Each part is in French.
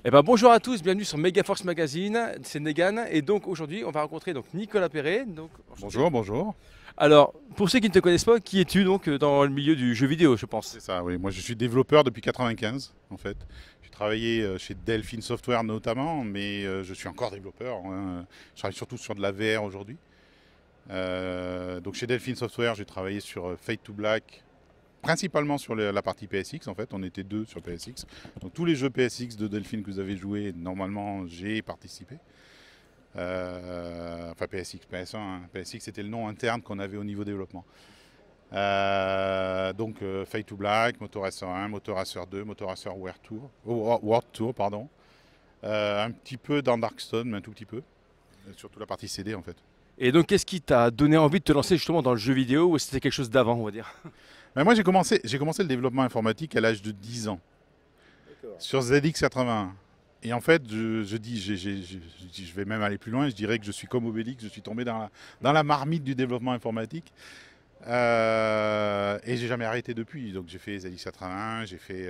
Eh ben, bonjour à tous, bienvenue sur Megaforce Magazine, c'est Negan et donc aujourd'hui on va rencontrer donc Nicolas Perret. Donc, enchanté. Bonjour, bonjour. Alors, pour ceux qui ne te connaissent pas, qui es-tu donc dans le milieu du jeu vidéo, je pense? C'est ça, oui. Moi, je suis développeur depuis 95, en fait. J'ai travaillé chez Delphine Software notamment, mais je suis encore développeur, hein. Je travaille surtout sur de la VR aujourd'hui. Donc chez Delphine Software, j'ai travaillé sur Fade to Black, principalement sur la partie PSX. En fait, on était deux sur PSX. Donc tous les jeux PSX de Delphine que vous avez joués, normalement, j'ai participé. Enfin PSX, PS1, hein. PSX c'était le nom interne qu'on avait au niveau développement. Donc Fade to Black, Motoracer 1, Motoracer 2, Motoracer World Tour, pardon. Un petit peu dans Darkstone, mais un tout petit peu. Surtout la partie CD en fait. Et donc qu'est-ce qui t'a donné envie de te lancer justement dans le jeu vidéo ou c'était quelque chose d'avant, on va dire? Mais moi j'ai commencé le développement informatique à l'âge de 10 ans sur ZX81. Et en fait, je dis, je vais même aller plus loin, je dirais que je suis comme Obélix, je suis tombé dans la marmite du développement informatique. Et j'ai jamais arrêté depuis. Donc j'ai fait ZX81, j'ai fait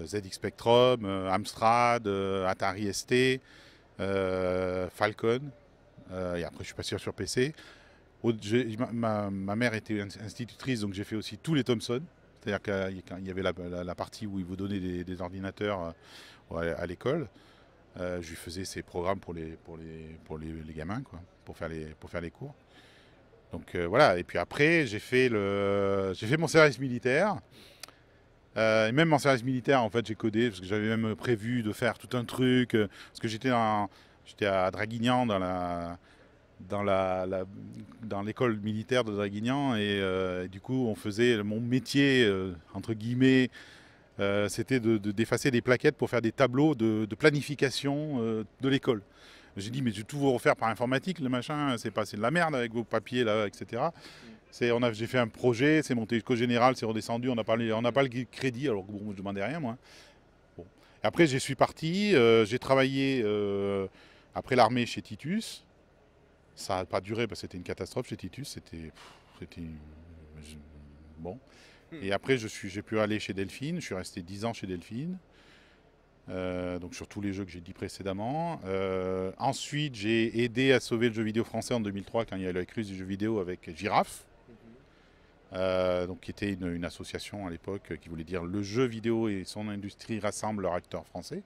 ZX Spectrum, Amstrad, Atari ST, Falcon. Et après je suis passé sur PC. Ma mère était institutrice, donc j'ai fait aussi tous les Thomson. C'est-à-dire qu'il y avait la partie où ils vous donnaient des ordinateurs à l'école. Je lui faisais ces programmes pour les gamins, quoi, pour faire les cours. Donc voilà, et puis après j'ai fait mon service militaire. Et même mon service militaire, en fait, j'ai codé, parce que j'avais même prévu de faire tout un truc. Parce que j'étais à Draguignan, dans l'école militaire de Draguignan. Et du coup, on faisait mon métier, entre guillemets, c'était d'effacer des plaquettes pour faire des tableaux de planification de l'école. J'ai dit, mais je vais tout vous refaire par informatique, le machin, c'est de la merde avec vos papiers, là, etc. J'ai fait un projet, c'est monté jusqu'au général, c'est redescendu, on n'a pas le crédit, alors que bon, je ne demandais rien, moi. Bon. Et après, je suis parti, j'ai travaillé après l'armée chez Titus. Ça n'a pas duré parce que c'était une catastrophe chez Titus, c'était bon. Et après, j'ai pu aller chez Delphine, je suis resté 10 ans chez Delphine. Donc sur tous les jeux que j'ai dit précédemment. Ensuite, j'ai aidé à sauver le jeu vidéo français en 2003 quand il y a eu la crise du jeu vidéo avec Girafe, donc qui était une association à l'époque qui voulait dire le jeu vidéo et son industrie rassemblent leurs acteurs français.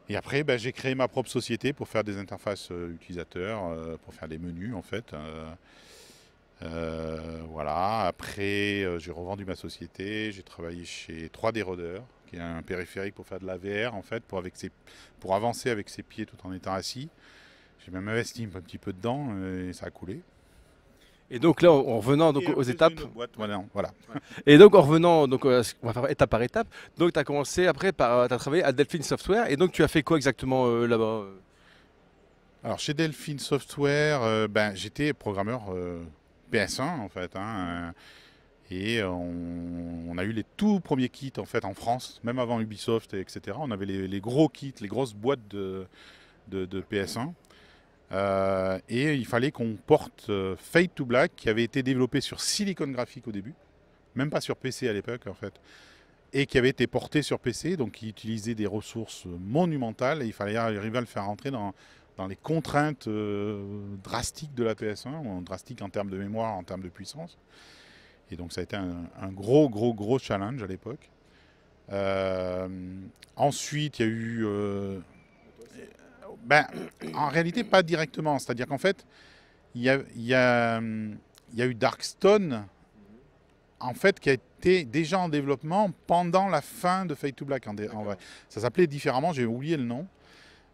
Et après, j'ai créé ma propre société pour faire des interfaces utilisateurs, pour faire des menus en fait. Voilà. Après, j'ai revendu ma société. J'ai travaillé chez 3D Roder, qui est un périphérique pour faire de la VR, en fait, pour avancer avec ses pieds tout en étant assis. J'ai même investi un petit peu dedans et ça a coulé. Et donc là, en revenant donc, Et aux après, j'ai étapes, une autre boîte, voilà. et donc en revenant, donc, on va faire étape par étape, donc tu as commencé après par, tu as travaillé à Delphine Software, et donc tu as fait quoi exactement là-bas? Alors, chez Delphine Software, j'étais programmeur PS1, en fait, hein, et on a eu les tout premiers kits en fait en France, même avant Ubisoft, etc. On avait les gros kits, les grosses boîtes de PS1. Et il fallait qu'on porte Fade to Black, qui avait été développé sur Silicon Graphics au début, même pas sur PC à l'époque en fait, et qui avait été porté sur PC, donc qui utilisait des ressources monumentales, et il fallait arriver à le faire rentrer dans les contraintes drastiques de la PS1, drastiques en termes de mémoire, en termes de puissance. Et donc ça a été un gros challenge à l'époque. Euh, Ensuite, il y a eu... en réalité, pas directement. C'est-à-dire qu'en fait, il y a eu Darkstone, en fait, qui a été déjà en développement pendant la fin de Fade to Black. En vrai. Ça s'appelait différemment, j'ai oublié le nom.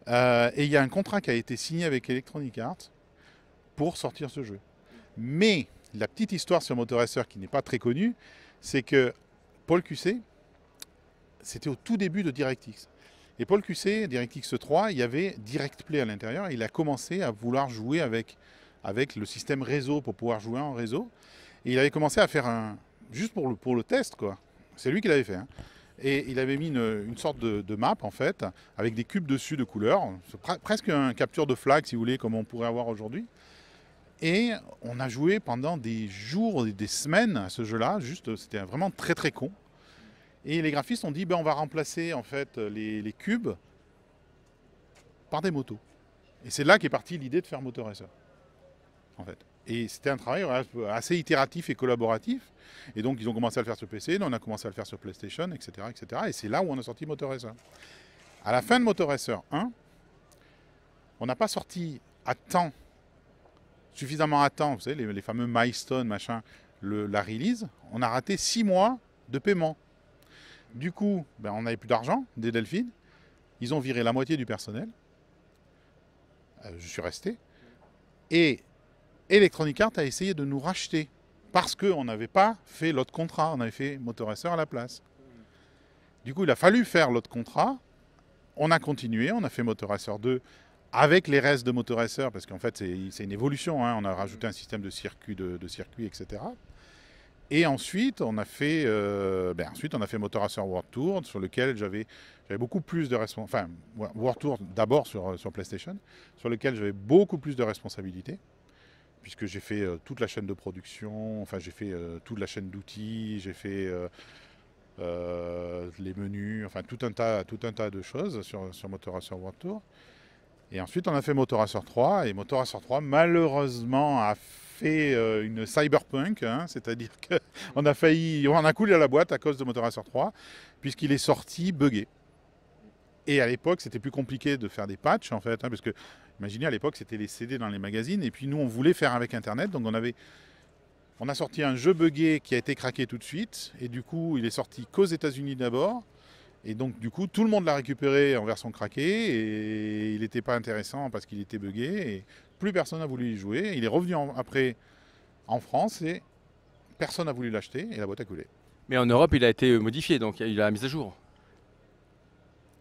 Et il y a un contrat qui a été signé avec Electronic Arts pour sortir ce jeu. Mais la petite histoire sur Motoracer qui n'est pas très connue, c'est que Paul QC, c'était au tout début de DirectX. Et Paul QC, DirectX 3, il y avait DirectPlay à l'intérieur. Il a commencé à vouloir jouer avec le système réseau pour pouvoir jouer en réseau. Et il avait commencé à faire juste pour le test, quoi. C'est lui qui l'avait fait, hein. Et il avait mis une sorte de map, en fait, avec des cubes dessus de couleurs. Presque un capture de flag, si vous voulez, comme on pourrait avoir aujourd'hui. Et on a joué pendant des jours et des semaines à ce jeu-là. Juste, c'était vraiment très con. Et les graphistes ont dit, ben, on va remplacer en fait les cubes par des motos. Et c'est là qu'est partie l'idée de faire Motoracer, en fait. Et c'était un travail assez itératif et collaboratif. Et donc, ils ont commencé à le faire sur PC, on a commencé à le faire sur PlayStation, etc. etc. Et c'est là où on a sorti Motoracer. À la fin de Motoracer 1, on n'a pas sorti à temps, suffisamment à temps, vous savez, les fameux milestones, machin, la release. On a raté 6 mois de paiement. Du coup, ben, on n'avait plus d'argent des Delphines. Ils ont viré la moitié du personnel. Je suis resté. Et Electronic Arts a essayé de nous racheter parce qu'on n'avait pas fait l'autre contrat. On avait fait Motoracer à la place. Du coup, il a fallu faire l'autre contrat. On a continué. On a fait Motoracer 2 avec les restes de Motoracer parce qu'en fait, c'est une évolution. Hein. On a rajouté un système de circuits, etc. Et ensuite, on a fait Motoracer World Tour, sur lequel j'avais beaucoup plus de responsabilités. Enfin, World Tour d'abord sur PlayStation, sur lequel j'avais beaucoup plus de responsabilités, puisque j'ai fait toute la chaîne de production, enfin j'ai fait toute la chaîne d'outils, j'ai fait les menus, enfin tout un tas de choses sur Motoracer World Tour. Et ensuite, on a fait Motoracer 3, et Motoracer 3, malheureusement, a fait une cyberpunk, hein, c'est-à-dire qu'on a coulé à la boîte à cause de Motoracer 3, puisqu'il est sorti buggé. Et à l'époque, c'était plus compliqué de faire des patchs, en fait, hein, parce que, imaginez, à l'époque, c'était les CD dans les magazines, et puis nous, on voulait faire avec Internet, donc on a sorti un jeu buggé qui a été craqué tout de suite, et du coup, il est sorti qu'aux États-Unis d'abord. Et donc, du coup, tout le monde l'a récupéré en version craquée et il n'était pas intéressant parce qu'il était buggé et plus personne n'a voulu y jouer. Il est revenu après en France et personne n'a voulu l'acheter et la boîte a coulé. Mais en Europe, il a été modifié, donc il a eu la mise à jour.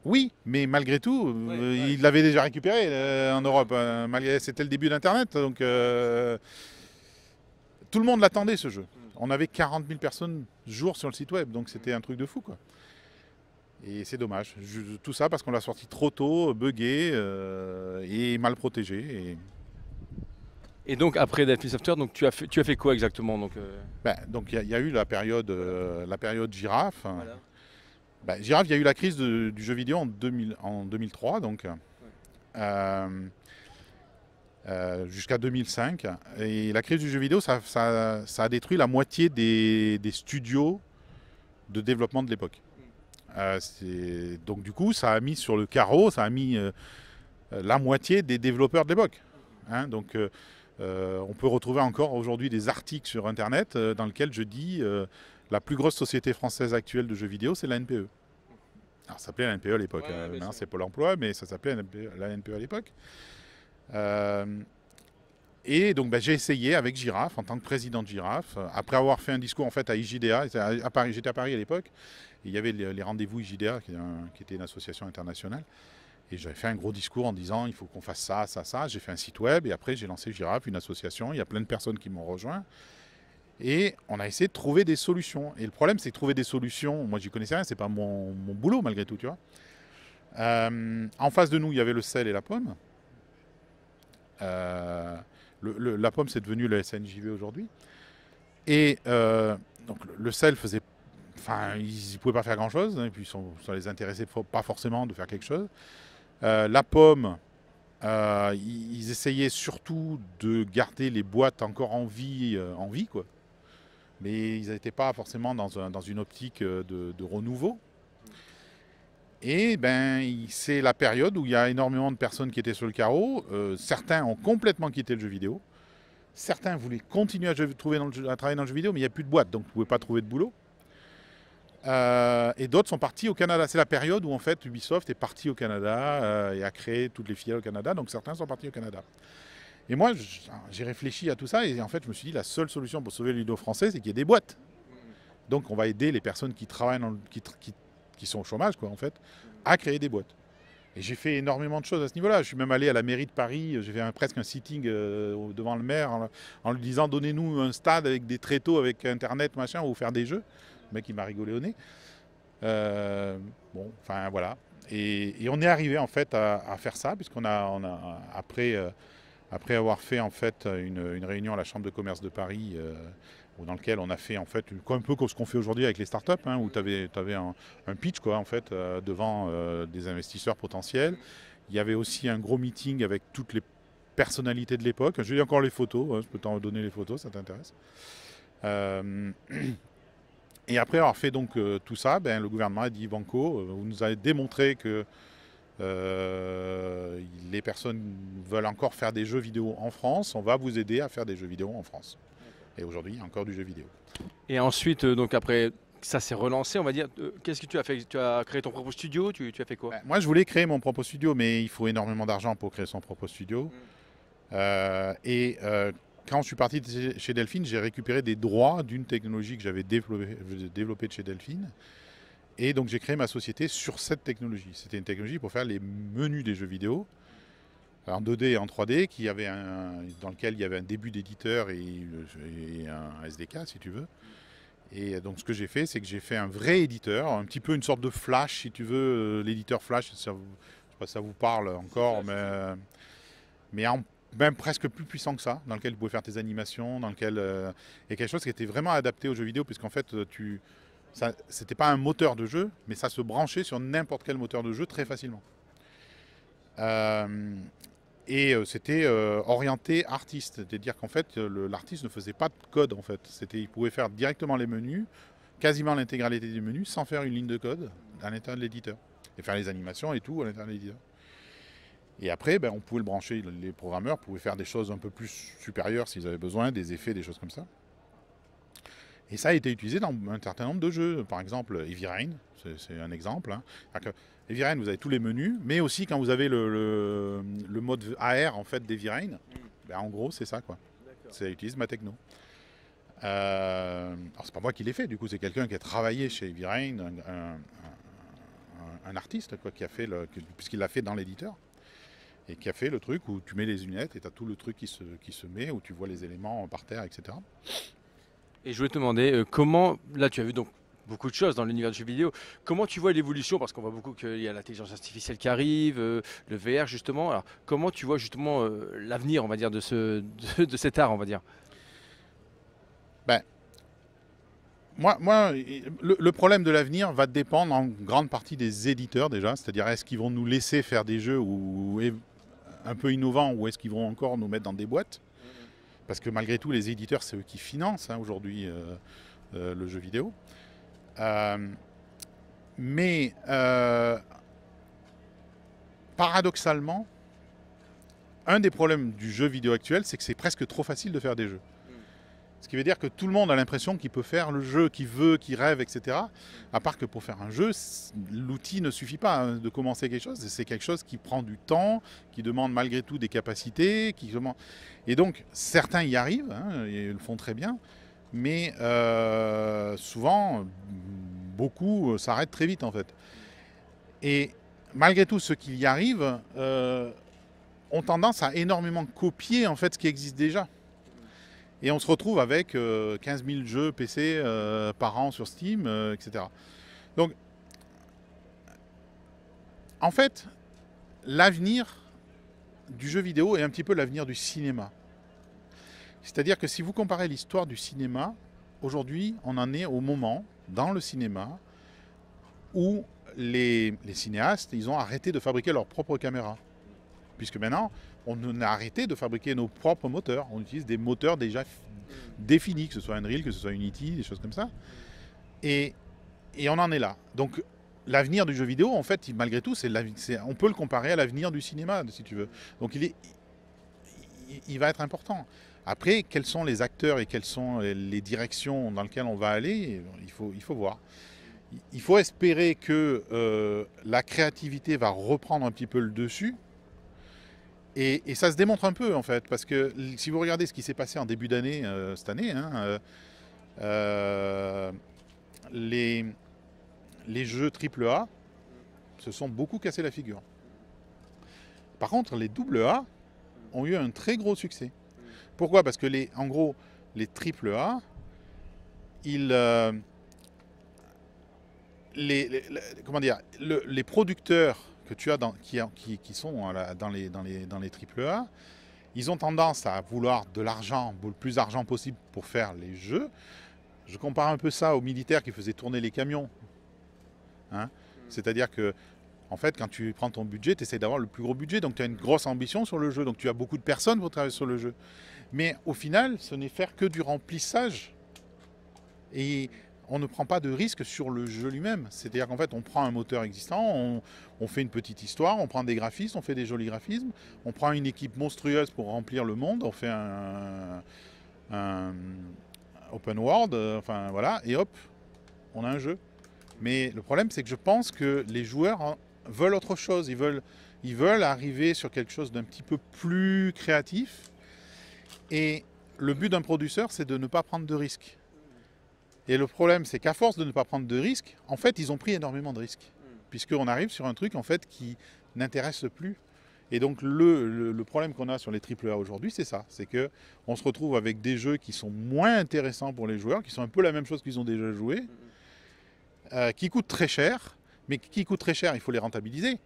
Oui, mais malgré tout, il l'avait déjà récupéré en Europe. C'était le début d'Internet, donc tout le monde l'attendait ce jeu. On avait 40 000 personnes jour sur le site web, donc c'était un truc de fou, quoi. Et c'est dommage. Tout ça parce qu'on l'a sorti trop tôt, buggé et mal protégé. Et donc après Delphi Software, donc tu as fait quoi exactement donc Donc il y a eu la période Giraffe. Voilà. Giraffe, il y a eu la crise du jeu vidéo en 2003, donc jusqu'à 2005. Et la crise du jeu vidéo, ça a détruit la moitié des studios de développement de l'époque. Donc du coup, ça a mis sur le carreau, ça a mis la moitié des développeurs de l'époque. Hein, donc on peut retrouver encore aujourd'hui des articles sur Internet dans lesquels je dis la plus grosse société française actuelle de jeux vidéo, c'est la NPE. Alors ça s'appelait la NPE à l'époque, maintenant c'est Pôle emploi, mais ça s'appelait la NPE à l'époque. Et donc j'ai essayé avec Giraffe, en tant que président de Giraffe, après avoir fait un discours en fait à IJDA, j'étais à Paris à l'époque, et il y avait les rendez-vous IJDA, qui était une association internationale, et j'avais fait un gros discours en disant il faut qu'on fasse ça, ça, ça. J'ai fait un site web, et après j'ai lancé Giraffe, une association, il y a plein de personnes qui m'ont rejoint, et on a essayé de trouver des solutions. Et le problème c'est de trouver des solutions, moi j'y connaissais rien, c'est pas mon boulot malgré tout, tu vois. En face de nous, il y avait le sel et la pomme. La pomme, c'est devenu le SNJV aujourd'hui. Et donc le sel faisait... Enfin, ils ne pouvaient pas faire grand-chose. Hein, et puis ça les intéressait pas forcément de faire quelque chose. La pomme, ils essayaient surtout de garder les boîtes encore en vie, quoi. Mais ils n'étaient pas forcément dans une optique de renouveau. Et c'est la période où il y a énormément de personnes qui étaient sur le carreau. Certains ont complètement quitté le jeu vidéo. Certains voulaient continuer à travailler dans le jeu vidéo, mais il n'y a plus de boîte, donc vous ne pouvez pas trouver de boulot. Et d'autres sont partis au Canada. C'est la période où en fait Ubisoft est parti au Canada et a créé toutes les filiales au Canada. Donc certains sont partis au Canada. Et moi, j'ai réfléchi à tout ça et en fait, je me suis dit la seule solution pour sauver le vidéo français, c'est qu'il y ait des boîtes. Donc on va aider les personnes qui travaillent, qui sont au chômage, quoi, en fait, à créer des boîtes. Et j'ai fait énormément de choses à ce niveau-là. Je suis même allé à la mairie de Paris, j'ai fait presque un sitting devant le maire en lui disant donnez-nous un stade avec des tréteaux, avec Internet, machin, ou faire des jeux. Le mec, il m'a rigolé au nez. Bon, enfin voilà. Et on est arrivé en fait à faire ça, puisqu'on après avoir fait en fait une réunion à la Chambre de commerce de Paris dans lequel on a fait en fait un peu comme ce qu'on fait aujourd'hui avec les startups, hein, où tu avais un pitch quoi, en fait, devant des investisseurs potentiels. Il y avait aussi un gros meeting avec toutes les personnalités de l'époque. J'ai encore les photos, hein, je peux t'en donner les photos, ça t'intéresse. Et après avoir fait donc tout ça, ben, le gouvernement a dit Banco, vous nous avez démontré que les personnes veulent encore faire des jeux vidéo en France, on va vous aider à faire des jeux vidéo en France. Et aujourd'hui, il y a encore du jeu vidéo. Et ensuite, donc après, ça s'est relancé, on va dire. Qu'est-ce que tu as fait? Tu as créé ton propre studio? Tu as fait quoi? Ben, moi, je voulais créer mon propre studio, mais il faut énormément d'argent pour créer son propre studio. Quand je suis parti de chez Delphine, j'ai récupéré des droits d'une technologie que j'avais développée de chez Delphine. Et donc j'ai créé ma société sur cette technologie. C'était une technologie pour faire les menus des jeux vidéo, en 2D et en 3D, dans lequel il y avait un début d'éditeur et un SDK, si tu veux. Et donc ce que j'ai fait, c'est que j'ai fait un vrai éditeur, un petit peu une sorte de Flash, si tu veux, l'éditeur Flash, je ne sais pas si ça vous parle encore, mais même presque plus puissant que ça, dans lequel tu pouvais faire tes animations, dans lequel et quelque chose qui était vraiment adapté aux jeux vidéo, puisqu'en fait, c'était pas un moteur de jeu, mais ça se branchait sur n'importe quel moteur de jeu très facilement. C'était orienté artiste, c'est-à-dire qu'en fait, l'artiste ne faisait pas de code, en fait. Il pouvait faire directement les menus, quasiment l'intégralité des menus, sans faire une ligne de code à l'intérieur de l'éditeur, et faire les animations et tout à l'intérieur de l'éditeur. Et après, ben, on pouvait le brancher, les programmeurs pouvaient faire des choses un peu plus supérieures s'ils avaient besoin, des effets, des choses comme ça. Et ça a été utilisé dans un certain nombre de jeux. Par exemple, Heavy Rain, c'est un exemple. Hein. Heavy Rain, vous avez tous les menus, mais aussi quand vous avez le mode AR en fait, d'Heavy Rain, ben, en gros, c'est ça, quoi. Ça utilise ma techno. Alors, c'est pas moi qui l'ai fait, du coup, c'est quelqu'un qui a travaillé chez Heavy Rain, un artiste, quoi, puisqu'il l'a fait dans l'éditeur. Et qui a fait le truc où tu mets les lunettes et tu as tout le truc qui se met, où tu vois les éléments par terre, etc. Et je voulais te demander comment, là tu as vu donc beaucoup de choses dans l'univers du jeu vidéo, comment tu vois l'évolution, parce qu'on voit beaucoup qu'il y a l'intelligence artificielle qui arrive, le VR justement, alors comment tu vois justement l'avenir, on va dire, de cet art, on va dire? Ben, moi le problème de l'avenir va dépendre en grande partie des éditeurs déjà, c'est-à-dire est-ce qu'ils vont nous laisser faire des jeux un peu innovants ou est-ce qu'ils vont encore nous mettre dans des boîtes? Parce que malgré tout, les éditeurs, c'est eux qui financent hein, aujourd'hui le jeu vidéo. Mais paradoxalement, un des problèmes du jeu vidéo actuel, c'est que c'est presque trop facile de faire des jeux. Ce qui veut dire que tout le monde a l'impression qu'il peut faire le jeu qu'il veut, qu'il rêve, etc. À part que pour faire un jeu, l'outil ne suffit pas hein, de commencer quelque chose. C'est quelque chose qui prend du temps, qui demande malgré tout des capacités. Et donc, certains y arrivent, hein, et le font très bien. Mais souvent, beaucoup s'arrêtent très vite, en fait. Et malgré tout, ceux qui y arrivent ont tendance à énormément copier, en fait, ce qui existe déjà. Et on se retrouve avec 15 000 jeux PC par an sur Steam, etc. Donc, en fait, l'avenir du jeu vidéo est un petit peu l'avenir du cinéma. C'est-à-dire que si vous comparez l'histoire du cinéma, aujourd'hui, on en est au moment, dans le cinéma, où les cinéastes, ils ont arrêté de fabriquer leurs propres caméras. Puisque maintenant, on a arrêté de fabriquer nos propres moteurs. On utilise des moteurs déjà définis, que ce soit Unreal, que ce soit Unity, des choses comme ça. Et on en est là. Donc l'avenir du jeu vidéo, en fait, malgré tout, on peut le comparer à l'avenir du cinéma, si tu veux. Donc il va être important. Après, quels sont les acteurs et quelles sont les directions dans lesquelles on va aller, il faut voir. Il faut espérer que la créativité va reprendre un petit peu le dessus. Et ça se démontre un peu en fait, parce que si vous regardez ce qui s'est passé en début d'année, cette année, hein, les jeux AAA se sont beaucoup cassés la figure. Par contre, les AA ont eu un très gros succès. Pourquoi? Parce que en gros, les AAA, comment dire, les producteurs que tu as qui sont dans les AAA, Ils ont tendance à vouloir de l'argent, le plus d'argent possible pour faire les jeux. Je compare un peu ça aux militaires qui faisaient tourner les camions. Hein. C'est-à-dire que, en fait, quand tu prends ton budget, tu essaies d'avoir le plus gros budget. Donc tu as une grosse ambition sur le jeu. Donc tu as beaucoup de personnes pour travailler sur le jeu. Mais au final, ce n'est faire que du remplissage. Et on ne prend pas de risque sur le jeu lui-même. C'est-à-dire qu'en fait, on prend un moteur existant, on fait une petite histoire, on prend des graphismes, on fait des jolis graphismes, on prend une équipe monstrueuse pour remplir le monde, on fait un open world, enfin voilà, et hop, on a un jeu. Mais le problème, c'est que je pense que les joueurs veulent autre chose. Ils veulent arriver sur quelque chose d'un petit peu plus créatif. Et le but d'un producteur, c'est de ne pas prendre de risques. Et le problème, c'est qu'à force de ne pas prendre de risques, en fait, ils ont pris énormément de risques. Puisqu'on arrive sur un truc, en fait, qui n'intéresse plus. Et donc, le problème qu'on a sur les AAA aujourd'hui, c'est ça. C'est qu'on se retrouve avec des jeux qui sont moins intéressants pour les joueurs, qui sont un peu la même chose qu'ils ont déjà joué, qui coûtent très cher. Mais qui coûtent très cher, il faut les rentabiliser.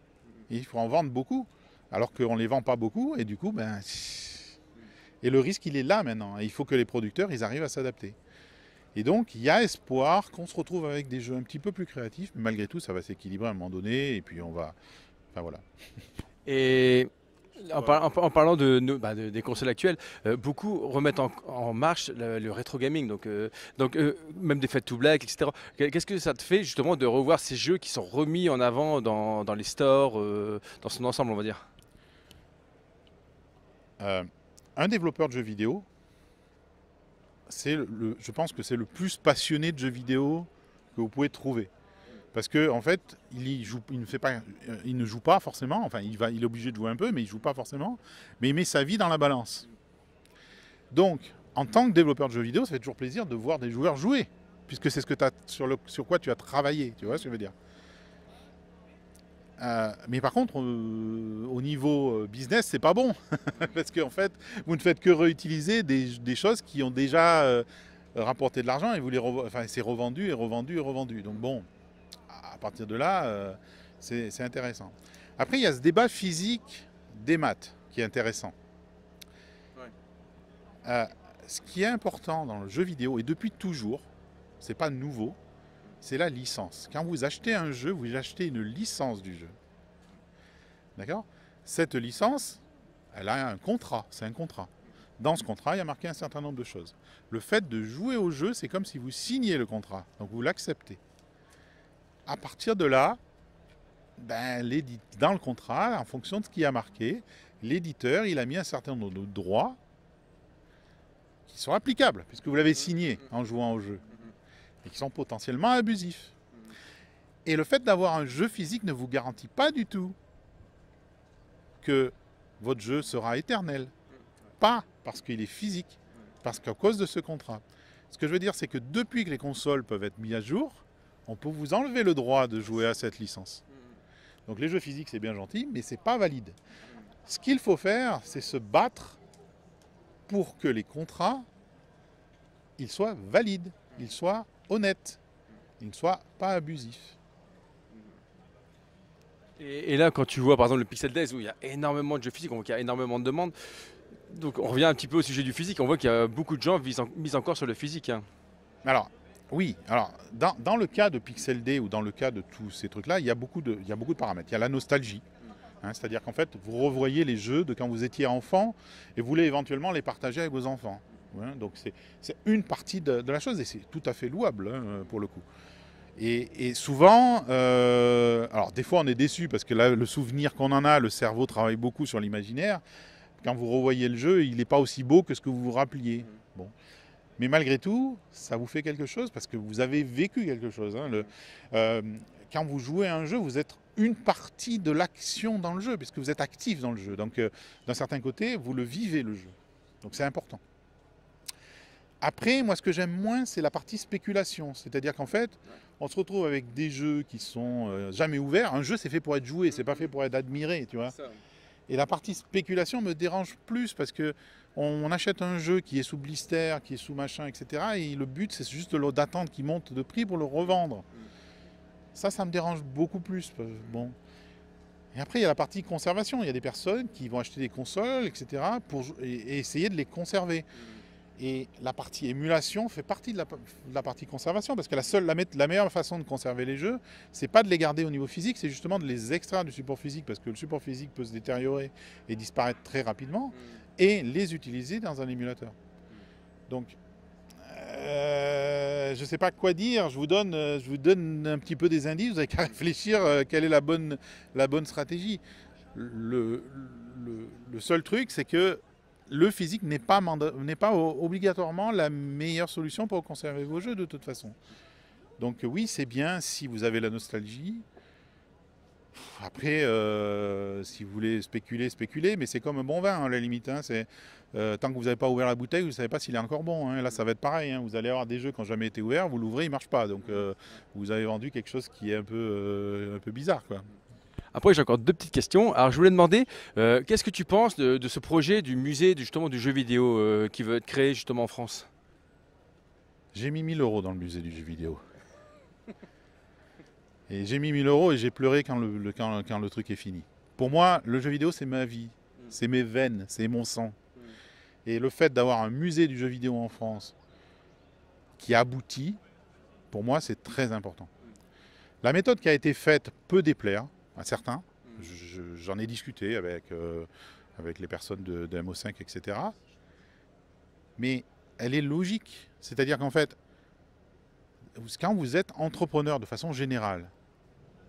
Et il faut en vendre beaucoup. Alors qu'on ne les vend pas beaucoup, et du coup, ben... Et le risque, il est là maintenant. Il faut que les producteurs, ils arrivent à s'adapter. Et donc, il y a espoir qu'on se retrouve avec des jeux un petit peu plus créatifs, mais malgré tout, ça va s'équilibrer à un moment donné, et puis on va... Enfin, voilà. Et en parlant des consoles actuelles, beaucoup remettent en marche le rétro gaming, même des Fade to Black, etc. Qu'est-ce que ça te fait justement de revoir ces jeux qui sont remis en avant dans les stores, dans son ensemble, on va dire? Un développeur de jeux vidéo, je pense que c'est le plus passionné de jeux vidéo que vous pouvez trouver. Parce que en fait, il ne joue pas forcément, enfin il est obligé de jouer un peu, mais il ne joue pas forcément, mais il met sa vie dans la balance. Donc, en tant que développeur de jeux vidéo, ça fait toujours plaisir de voir des joueurs jouer, puisque c'est ce que sur quoi tu as travaillé, tu vois ce que je veux dire. Mais par contre, au niveau business, c'est pas bon. Parce qu'en fait, vous ne faites que réutiliser des choses qui ont déjà rapporté de l'argent et c'est revendu et revendu et revendu. Donc bon, à partir de là, c'est intéressant. Après, il y a ce débat physique des maths qui est intéressant. Ouais. Ce qui est important dans le jeu vidéo, et depuis toujours, c'est pas nouveau, c'est la licence. Quand vous achetez un jeu, vous achetez une licence du jeu. D'accord ? Cette licence, elle a un contrat, c'est un contrat. Dans ce contrat, il y a marqué un certain nombre de choses. Le fait de jouer au jeu, c'est comme si vous signiez le contrat, donc vous l'acceptez. À partir de là, dans le contrat, en fonction de ce qui a marqué, l'éditeur, il a mis un certain nombre de droits qui sont applicables, puisque vous l'avez signé en jouant au jeu, et qui sont potentiellement abusifs. Et le fait d'avoir un jeu physique ne vous garantit pas du tout que votre jeu sera éternel. Pas parce qu'il est physique, parce qu'à cause de ce contrat. Ce que je veux dire, c'est que depuis que les consoles peuvent être mises à jour, on peut vous enlever le droit de jouer à cette licence. Donc les jeux physiques, c'est bien gentil, mais c'est pas valide. Ce qu'il faut faire, c'est se battre pour que les contrats, ils soient valides, ils soient honnêtes, ils ne soient pas abusifs. Et là, quand tu vois par exemple le Pixel Days où il y a énormément de jeux physiques, on voit qu'il y a énormément de demandes. Donc on revient un petit peu au sujet du physique, on voit qu'il y a beaucoup de gens misent encore sur le physique. Hein. Alors, oui, alors dans le cas de Pixel Day ou dans le cas de tous ces trucs-là, il y a beaucoup de paramètres. Il y a la nostalgie, hein, c'est-à-dire qu'en fait, vous revoyez les jeux de quand vous étiez enfant et vous voulez éventuellement les partager avec vos enfants. Hein, donc c'est une partie de la chose et c'est tout à fait louable hein, pour le coup. Et souvent, alors des fois on est déçu parce que là, le souvenir qu'on en a, le cerveau travaille beaucoup sur l'imaginaire. Quand vous revoyez le jeu, il n'est pas aussi beau que ce que vous vous rappeliez. Bon. Mais malgré tout, ça vous fait quelque chose parce que vous avez vécu quelque chose. Hein. Quand vous jouez à un jeu, vous êtes une partie de l'action dans le jeu, puisque vous êtes actif dans le jeu. Donc d'un certain côté, vous le vivez le jeu. Donc c'est important. Après, moi, ce que j'aime moins, c'est la partie spéculation. C'est-à-dire qu'en fait, on se retrouve avec des jeux qui sont jamais ouverts. Un jeu, c'est fait pour être joué, c'est pas fait pour être admiré, tu vois. Et la partie spéculation me dérange plus parce que on achète un jeu qui est sous blister, qui est sous machin, etc. Et le but, c'est juste d'attendre qu'il monte de prix pour le revendre. Ça me dérange beaucoup plus. Bon. Et après, il y a la partie conservation. Il y a des personnes qui vont acheter des consoles, etc., et essayer de les conserver. Et la partie émulation fait partie de la partie conservation, parce que la meilleure façon de conserver les jeux, c'est pas de les garder au niveau physique, c'est justement de les extraire du support physique, parce que le support physique peut se détériorer et disparaître très rapidement, et les utiliser dans un émulateur. Donc, je ne sais pas quoi dire, je vous donne un petit peu des indices, vous n'avez qu'à réfléchir quelle est la bonne stratégie. Le seul truc, c'est que le physique n'est pas obligatoirement la meilleure solution pour conserver vos jeux de toute façon. Donc oui, c'est bien si vous avez la nostalgie. Après, si vous voulez spéculer, mais c'est comme un bon vin, hein, à la limite. Hein, tant que vous n'avez pas ouvert la bouteille, vous ne savez pas s'il est encore bon. Hein. Là, ça va être pareil. Hein. Vous allez avoir des jeux qui n'ont jamais été ouverts, vous l'ouvrez, il ne marche pas. Donc, vous avez vendu quelque chose qui est un peu bizarre, quoi. Après, j'ai encore deux petites questions. Alors, je voulais demander, qu'est-ce que tu penses de ce projet du musée justement du jeu vidéo qui veut être créé justement en France? J'ai mis 1000 € dans le musée du jeu vidéo. Et j'ai mis 1000 € et j'ai pleuré quand le truc est fini. Pour moi, le jeu vidéo, c'est ma vie. C'est mes veines, c'est mon sang. Et le fait d'avoir un musée du jeu vidéo en France qui aboutit, pour moi, c'est très important. La méthode qui a été faite peut déplaire à certains. J'en ai discuté avec les personnes de MO5, etc. Mais elle est logique. C'est-à-dire qu'en fait, quand vous êtes entrepreneur de façon générale,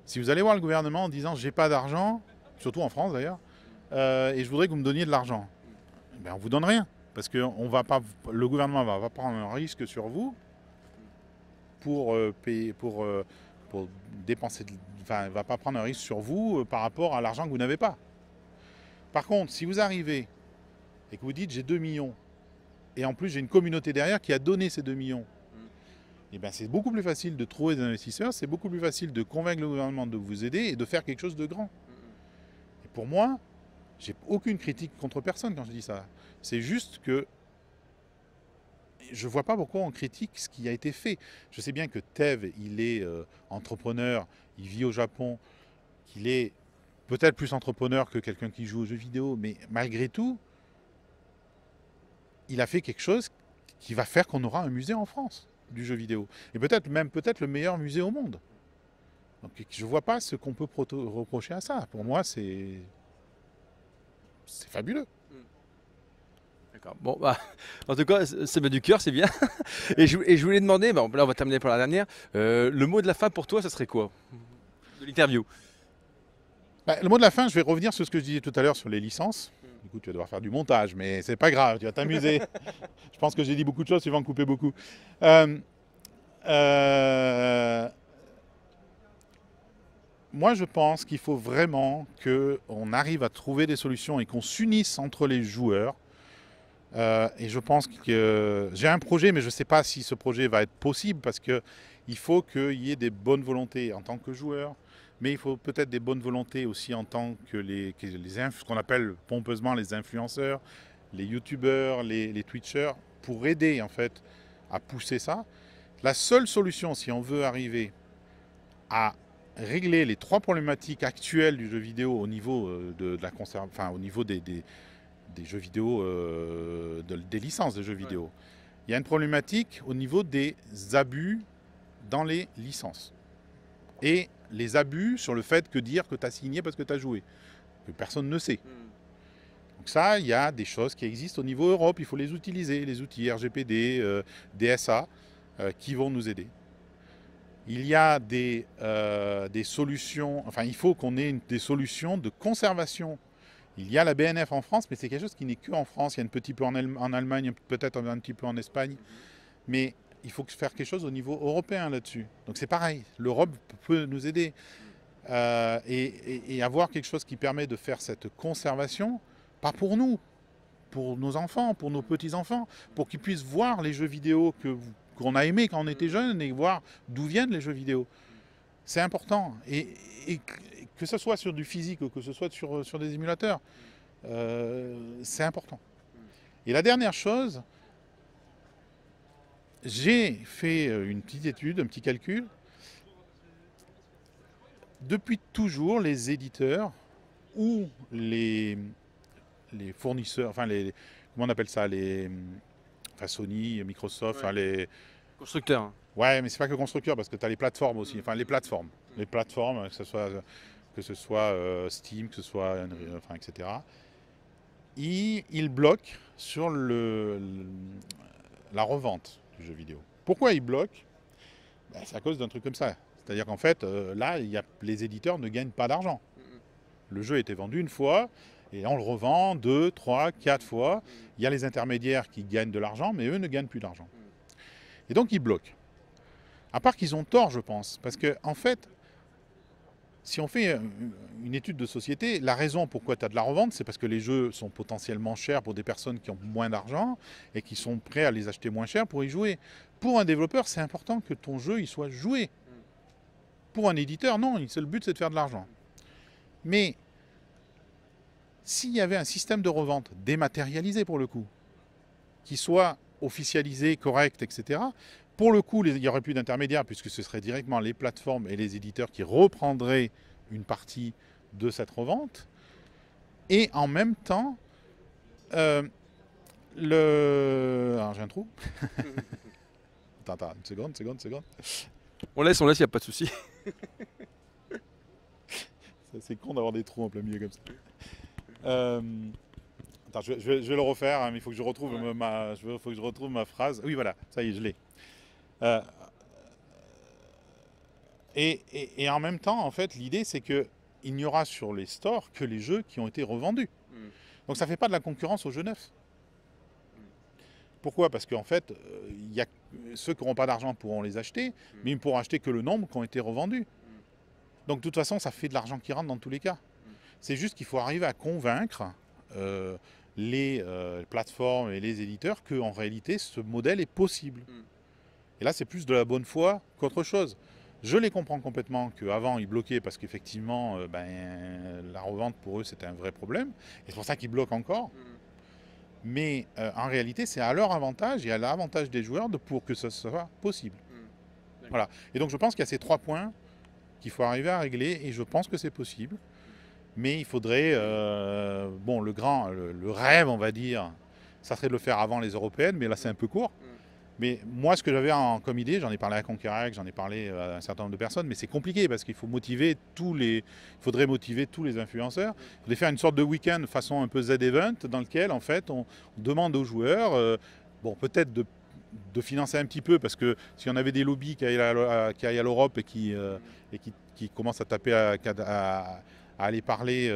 si vous allez voir le gouvernement en disant j'ai pas d'argent, surtout en France d'ailleurs, et je voudrais que vous me donniez de l'argent, ben on vous donne rien. Parce que le gouvernement va prendre un risque sur vous pour dépenser, enfin, va pas prendre un risque sur vous par rapport à l'argent que vous n'avez pas. Par contre, si vous arrivez et que vous dites j'ai 2 millions, et en plus j'ai une communauté derrière qui a donné ces 2 millions, et ben c'est beaucoup plus facile de trouver des investisseurs, c'est beaucoup plus facile de convaincre le gouvernement de vous aider et de faire quelque chose de grand. Et pour moi, j'ai aucune critique contre personne quand je dis ça. C'est juste que je ne vois pas pourquoi on critique ce qui a été fait. Je sais bien que Tev, il est entrepreneur, il vit au Japon, qu'il est peut-être plus entrepreneur que quelqu'un qui joue aux jeux vidéo, mais malgré tout, il a fait quelque chose qui va faire qu'on aura un musée en France du jeu vidéo. Et peut-être le meilleur musée au monde. Donc je ne vois pas ce qu'on peut reprocher à ça. Pour moi, c'est fabuleux. D'accord. Bon, bah, en tout cas, ça met du cœur, c'est bien. Et je voulais demander, bon, là on va terminer pour la dernière, le mot de la fin pour toi, ça serait quoi de l'interview? Bah, le mot de la fin, je vais revenir sur ce que je disais tout à l'heure sur les licences. Du coup, tu vas devoir faire du montage, mais c'est pas grave, tu vas t'amuser. Je pense que j'ai dit beaucoup de choses, tu vas en couper beaucoup. Moi, je pense qu'il faut vraiment qu'on arrive à trouver des solutions et qu'on s'unisse entre les joueurs. Et je pense que j'ai un projet, mais je ne sais pas si ce projet va être possible parce qu'il faut qu'il y ait des bonnes volontés en tant que joueur, mais il faut peut-être des bonnes volontés aussi en tant que ce qu'on appelle pompeusement les influenceurs, les youtubeurs, les twitchers, pour aider en fait à pousser ça. La seule solution, si on veut arriver à régler les 3 problématiques actuelles du jeu vidéo au niveau de la conserve, enfin au niveau des jeux vidéo, des licences de jeux vidéo. Il y a une problématique au niveau des abus dans les licences. Et les abus sur le fait que dire que tu as signé parce que tu as joué, que personne ne sait. Donc ça, il y a des choses qui existent au niveau Europe, il faut les utiliser, les outils RGPD, DSA, qui vont nous aider. Il y a des solutions, enfin il faut qu'on ait des solutions de conservation. Il y a la BNF en France, mais c'est quelque chose qui n'est que en France. Il y a un petit peu en Allemagne, peut-être un petit peu en Espagne. Mais il faut faire quelque chose au niveau européen là-dessus. Donc c'est pareil, l'Europe peut nous aider. Et avoir quelque chose qui permet de faire cette conservation, pas pour nous, pour nos enfants, pour nos petits-enfants, pour qu'ils puissent voir les jeux vidéo qu'on a aimés quand on était jeunes et voir d'où viennent les jeux vidéo. C'est important. Et que ce soit sur du physique ou que ce soit sur des émulateurs, c'est important. Et la dernière chose, j'ai fait une petite étude, un petit calcul. Depuis toujours, les éditeurs où les fournisseurs, enfin comment on appelle ça, enfin Sony, Microsoft, Ouais. enfin les... Constructeur. Hein. Ouais, mais c'est pas que constructeurs, parce que tu as les plateformes aussi, enfin les plateformes. Les plateformes, que ce soit Steam, que ce soit enfin, etc. Ils bloquent sur la revente du jeu vidéo. Pourquoi ils bloquent? C'est à cause d'un truc comme ça. C'est-à-dire qu'en fait, là, les éditeurs ne gagnent pas d'argent. Le jeu a été vendu une fois, et on le revend 2, 3, 4 fois. Il y a les intermédiaires qui gagnent de l'argent, mais eux ne gagnent plus d'argent. Et donc ils bloquent. À part qu'ils ont tort, je pense. Parce que, en fait, si on fait une étude de société, la raison pourquoi tu as de la revente, c'est parce que les jeux sont potentiellement chers pour des personnes qui ont moins d'argent et qui sont prêts à les acheter moins cher pour y jouer. Pour un développeur, c'est important que ton jeu il soit joué. Pour un éditeur, non, le but c'est de faire de l'argent. Mais s'il y avait un système de revente dématérialisé pour le coup, qui soit officialisé, correct, etc., pour le coup, il n'y aurait plus d'intermédiaires puisque ce serait directement les plateformes et les éditeurs qui reprendraient une partie de cette revente. Et en même temps, Alors j'ai un trou. Attends, une seconde. On laisse, il n'y a pas de souci. C'est con d'avoir des trous en plein milieu comme ça. Attends, je vais le refaire, hein, mais il faut que je retrouve ma phrase. Oui, voilà, ça y est, je l'ai. Et en même temps, en fait, l'idée, c'est qu'il n'y aura sur les stores que les jeux qui ont été revendus. Donc ça ne fait pas de la concurrence aux jeux neufs. Pourquoi? Parce qu'en fait, ceux qui n'auront pas d'argent pourront les acheter, mais ils ne pourront acheter que le nombre qui ont été revendus. Donc de toute façon, ça fait de l'argent qui rentre dans tous les cas. C'est juste qu'il faut arriver à convaincre les plateformes et les éditeurs qu'en réalité, ce modèle est possible. Et là, c'est plus de la bonne foi qu'autre chose. Je les comprends complètement qu'avant, ils bloquaient parce qu'effectivement, la revente pour eux, c'était un vrai problème. Et c'est pour ça qu'ils bloquent encore. Mais en réalité, c'est à leur avantage et à l'avantage des joueurs pour que ce soit possible. Voilà. Et donc, je pense qu'il y a ces 3 points qu'il faut arriver à régler et je pense que c'est possible. Mais il faudrait, le rêve, on va dire, ça serait de le faire avant les européennes, mais là, c'est un peu court. Mais moi, ce que j'avais comme idée, j'en ai parlé à Conquerec, j'en ai parlé à un certain nombre de personnes, mais c'est compliqué parce qu'il faut faudrait motiver tous les influenceurs. Il faudrait faire une sorte de week-end façon un peu Z-Event dans lequel, en fait, on demande aux joueurs, peut-être de financer un petit peu parce que si on avait des lobbies qui aillent à l'Europe et qui commencent à taper à aller parler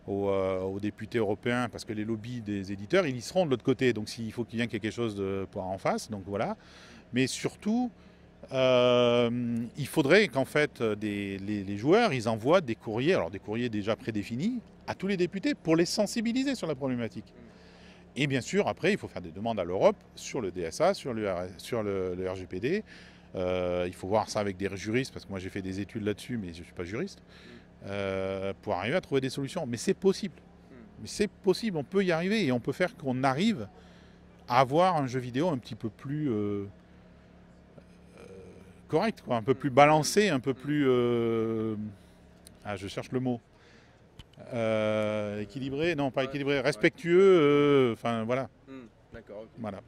aux députés européens, parce que les lobbies des éditeurs, ils y seront de l'autre côté. Donc il faut qu'il y ait quelque chose en face. Donc voilà. Mais surtout, il faudrait qu'en fait les joueurs, ils envoient des courriers, alors des courriers déjà prédéfinis, à tous les députés pour les sensibiliser sur la problématique. Et bien sûr, après, il faut faire des demandes à l'Europe sur le DSA, sur le RGPD. Il faut voir ça avec des juristes, parce que moi j'ai fait des études là-dessus, mais je ne suis pas juriste. Pour arriver à trouver des solutions. Mais c'est possible. On peut y arriver et on peut faire qu'on arrive à avoir un jeu vidéo un petit peu plus correct, quoi, un peu plus balancé, un peu plus... je cherche le mot. Équilibré, non pas équilibré, respectueux, enfin voilà. D'accord. Okay. Voilà.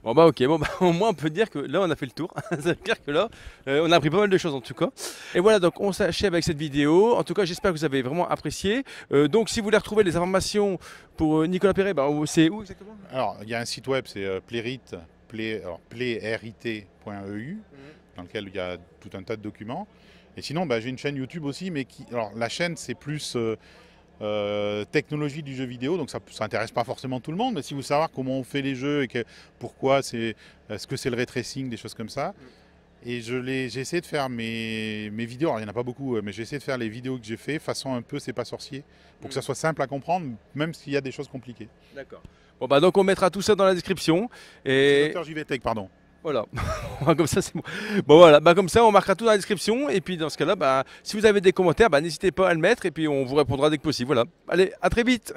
Bon ok, au moins on peut dire que là on a fait le tour, ça veut dire que là on a appris pas mal de choses en tout cas. Et voilà, donc on s'achève avec cette vidéo, en tout cas j'espère que vous avez vraiment apprécié. Donc si vous voulez retrouver les informations pour Nicolas Perret, c'est où exactement? Alors il y a un site web, c'est playrit.eu, dans lequel il y a tout un tas de documents. Et sinon j'ai une chaîne YouTube aussi, mais alors la chaîne c'est plus... technologie du jeu vidéo, donc ça n'intéresse pas forcément tout le monde, mais si vous voulez savoir comment on fait les jeux et pourquoi est-ce que c'est le ray tracing, des choses comme ça. Et j'ai essayé de faire mes vidéos, alors il n'y en a pas beaucoup, mais j'ai essayé de faire les vidéos que j'ai fait façon un peu C'est pas sorcier, pour que ça soit simple à comprendre, même s'il y a des choses compliquées. D'accord. Bon donc on mettra tout ça dans la description. Et Dr JVTech, pardon. Voilà, comme ça c'est bon. Bon voilà, comme ça on marquera tout dans la description et puis dans ce cas-là, si vous avez des commentaires, n'hésitez pas à le mettre et puis on vous répondra dès que possible. Voilà, allez, à très vite.